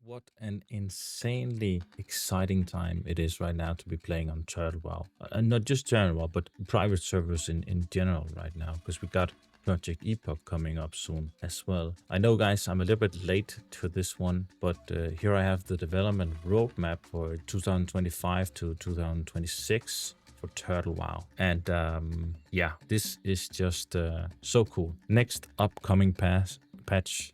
What an insanely exciting time it is right now to be playing on Turtle. And not just Turtle, but private servers in general right now, because we got Project Epoch coming up soon as well. I know, guys, I'm a little bit late to this one, but here I have the development roadmap for 2025 to 2026 for Turtle WoW. And yeah, this is just so cool. Next upcoming patch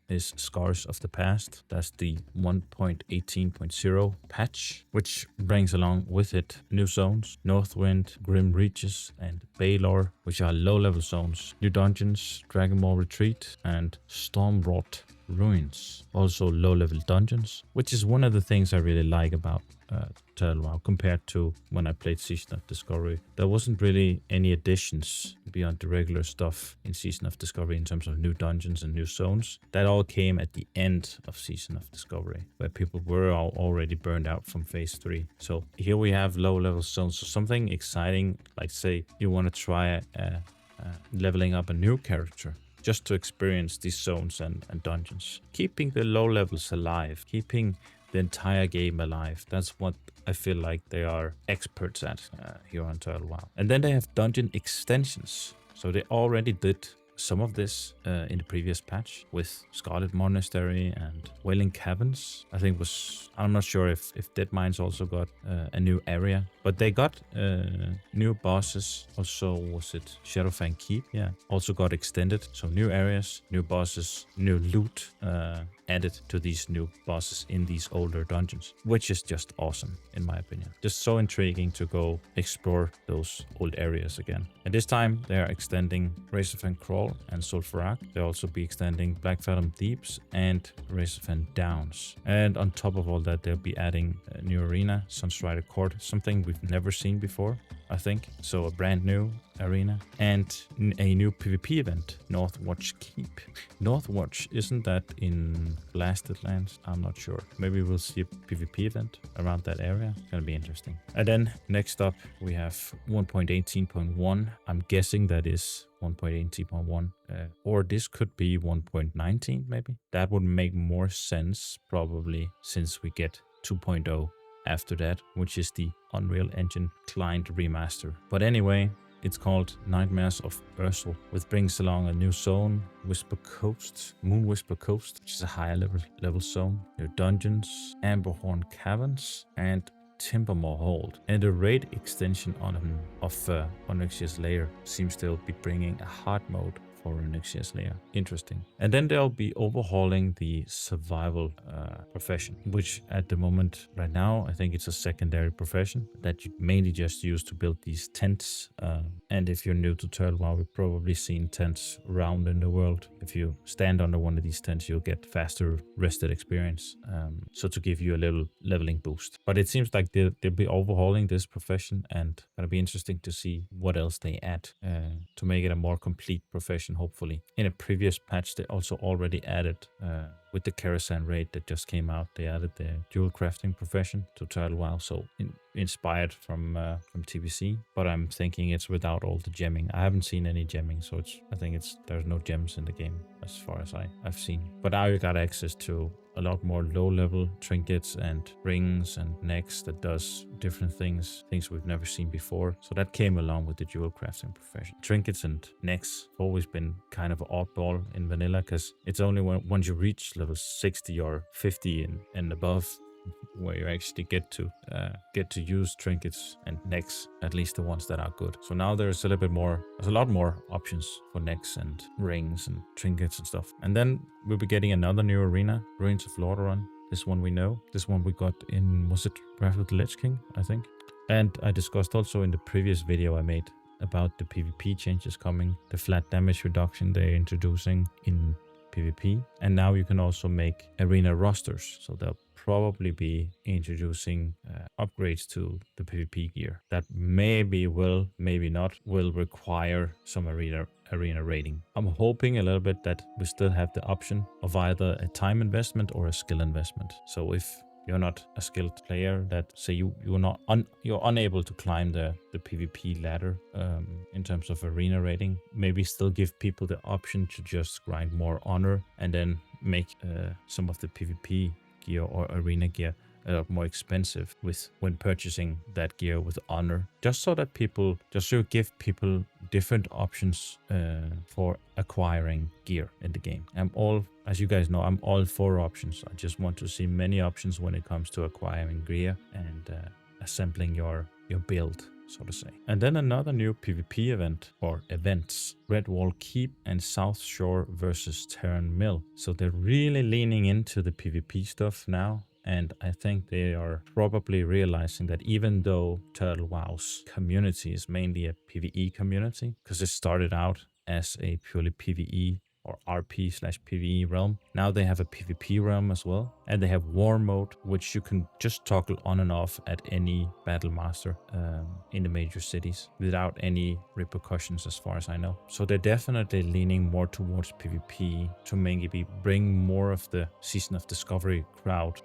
is Scars of the Past. That's the 1.18.0 patch, which brings along with it new zones, Northwind, Grim Reaches, and Baylor, which are low-level zones, new dungeons, Dragonmaw Retreat, and Stormwrought Ruins. Also low-level dungeons, which is one of the things I really like about Turtle WoW compared to when I played Season of Discovery. There wasn't really any additions beyond the regular stuff in Season of Discovery in terms of new dungeons and new zones. That all came at the end of Season of Discovery, where people were already burned out from Phase 3. So here we have low-level zones. So something exciting, like say you want to try leveling up a new character, just to experience these zones and dungeons. Keeping the low levels alive, keeping the entire game alive. That's what I feel like they are experts at here on Turtle WoW. And then they have dungeon extensions. So they already did some of this in the previous patch with Scarlet Monastery and Wailing Caverns. I think I'm not sure if Dead Mines also got a new area, but they got new bosses. Also, was it Shadowfang Keep? Yeah, also got extended. So new areas, new bosses, new loot added to these new bosses in these older dungeons, which is just awesome in my opinion. Just so intriguing to go explore those old areas again. And this time they are extending Razorfang Crawl and Sulfurak. They'll also be extending Black Fathom Deeps and Razorfang Downs. And on top of all that, they'll be adding a new arena, Sunstrider Court, something we've never seen before, I think. So a brand new arena and a new PvP event, Northwatch Keep. Northwatch, isn't that in Blasted Lands? I'm not sure. Maybe we'll see a PvP event around that area. It's gonna be interesting. And then next up we have 1.18.1. I'm guessing that is 1.18.1 or this could be 1.19 maybe. That would make more sense probably, since we get 2.0 after that, which is the Unreal Engine client remaster. But anyway, it's called Nightmares of Ursol, which brings along a new zone, Whisper Coast, Moon Whisper Coast, which is a higher level zone, new dungeons, Amberhorn Caverns, and Timbermoor Hold. And the raid extension of Onyxia's Lair seems to be bringing a hard mode for Onyxia's Lair. Interesting. And then they'll be overhauling the survival profession, which at the moment, right now, I think it's a secondary profession that you mainly just use to build these tents. And if you're new to Turtle WoW, we've probably seen tents around in the world. If you stand under one of these tents, you'll get faster rested experience. So to give you a little leveling boost. But it seems like they'll be overhauling this profession, and gonna be interesting to see what else they add to make it a more complete profession, hopefully. In a previous patch, they also already added with the Karasan raid that just came out, they added the dual crafting profession to Turtle WoW, so inspired from TBC. But I'm thinking it's without all the gemming. I haven't seen any gemming, so I think there's no gems in the game as far as I've seen. But now you got access to a lot more low-level trinkets and rings and necks that does different things we've never seen before. So that came along with the dual crafting profession. Trinkets and necks have always been kind of oddball in vanilla, because it's only once you reach level 60 or 50 and above where you actually get to use trinkets and necks, at least the ones that are good. So now there's a lot more options for necks and rings and trinkets and stuff. And then we'll be getting another new arena, Ruins of Lordaeron. This one we know. This one we got in, was it Wrath of the Lich King, I think? And I discussed also in the previous video I made about the PvP changes coming, the flat damage reduction they're introducing in PvP. And now you can also make arena rosters. So they'll probably be introducing upgrades to the PvP gear that maybe not will require some arena rating. I'm hoping a little bit that we still have the option of either a time investment or a skill investment. So if you're not a skilled player, that say you're unable to climb the PvP ladder in terms of arena rating, maybe still give people the option to just grind more honor and then make some of the PvP gear or arena gear a lot more expensive with when purchasing that gear with honor, just so you give people different options for acquiring gear in the game. As you guys know, I'm all for options. I just want to see many options when it comes to acquiring gear and assembling your build, so to say. And then another new PvP event, or events, Redwall Keep and Southshore versus Tarren Mill. So they're really leaning into the PvP stuff now. And I think they are probably realizing that even though Turtle WoW's community is mainly a PvE community, because it started out as a purely PvE or RP/PvE realm. Now they have a PvP realm as well, and they have War Mode, which you can just toggle on and off at any Battle Master in the major cities without any repercussions as far as I know. So they're definitely leaning more towards PvP to maybe bring more of the Season of Discovery crowd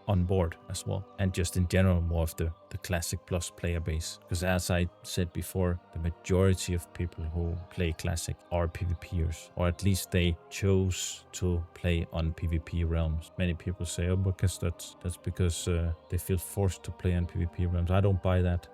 on board as well, and just in general more of the Classic Plus player base, because as I said before, the majority of people who play Classic are PvPers, or at least they chose to play on PvP realms. Many people say, oh, because that's because they feel forced to play on PvP realms. I don't buy that.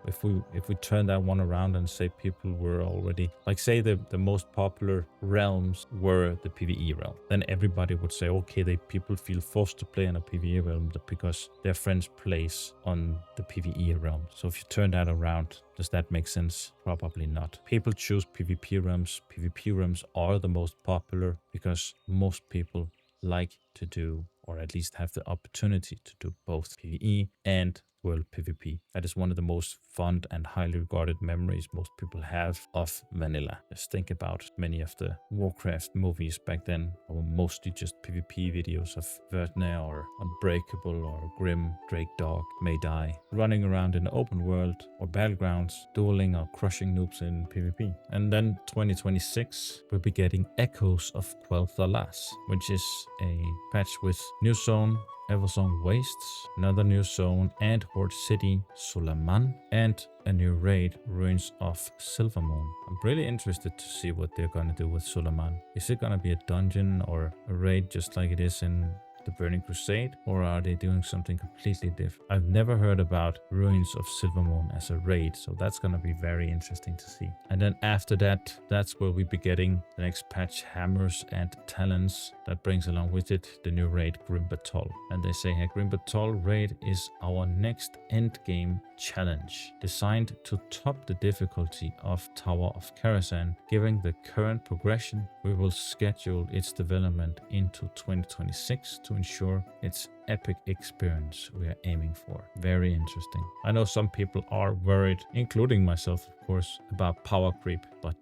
If we turn that one around and say people were already, like say the most popular realms were the PvE realm, then everybody would say, okay, people feel forced to play on a PvE realm because their friends plays on the PvE realm. So if you turn that around, does that make sense? Probably not. People choose PvP realms. PvP realms are the most popular because most people like to do, or at least have the opportunity to do, both PvE and world PvP. That is one of the most fond and highly regarded memories most people have of vanilla. Just think about many of the Warcraft movies back then were mostly just PvP videos of Vertna or Unbreakable or Grim, Drake Dog, May Die, running around in the open world or battlegrounds, dueling or crushing noobs in PvP. And then 2026, we'll be getting Echoes of Quel'Thalas, which is a patch with new zone, Eversong Wastes, another new zone, and Horde City, Suleiman, and a new raid, Ruins of Silvermoon. I'm really interested to see what they're gonna do with Suleiman. Is it gonna be a dungeon or a raid just like it is in the Burning Crusade, or are they doing something completely different? I've never heard about Ruins of Silvermoon as a raid, so that's gonna be very interesting to see. And then after that, that's where we'll be getting the next patch, Hammers and Talons, that brings along with it the new raid, Grim Batol. And they say, hey, Grim Batol raid is our next endgame challenge, designed to top the difficulty of Tower of Karazhan. Given the current progression, we will schedule its development into 2026 to ensure its epic experience we are aiming for. Very interesting. I know some people are worried, including myself, of course, about power creep, but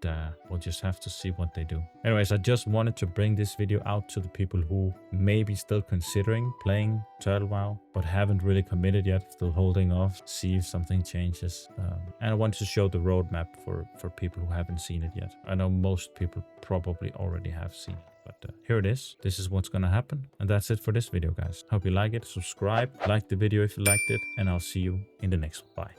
we'll just have to see what they do. Anyways, I just wanted to bring this video out to the people who may be still considering playing Turtle WoW, but haven't really committed yet, still holding off, see if something changes. And I wanted to show the roadmap for people who haven't seen it yet. I know most people probably already have seen it. But here it is. This is what's gonna happen. And that's it for this video, guys. Hope you like it. Subscribe, like the video if you liked it, and I'll see you in the next one. Bye.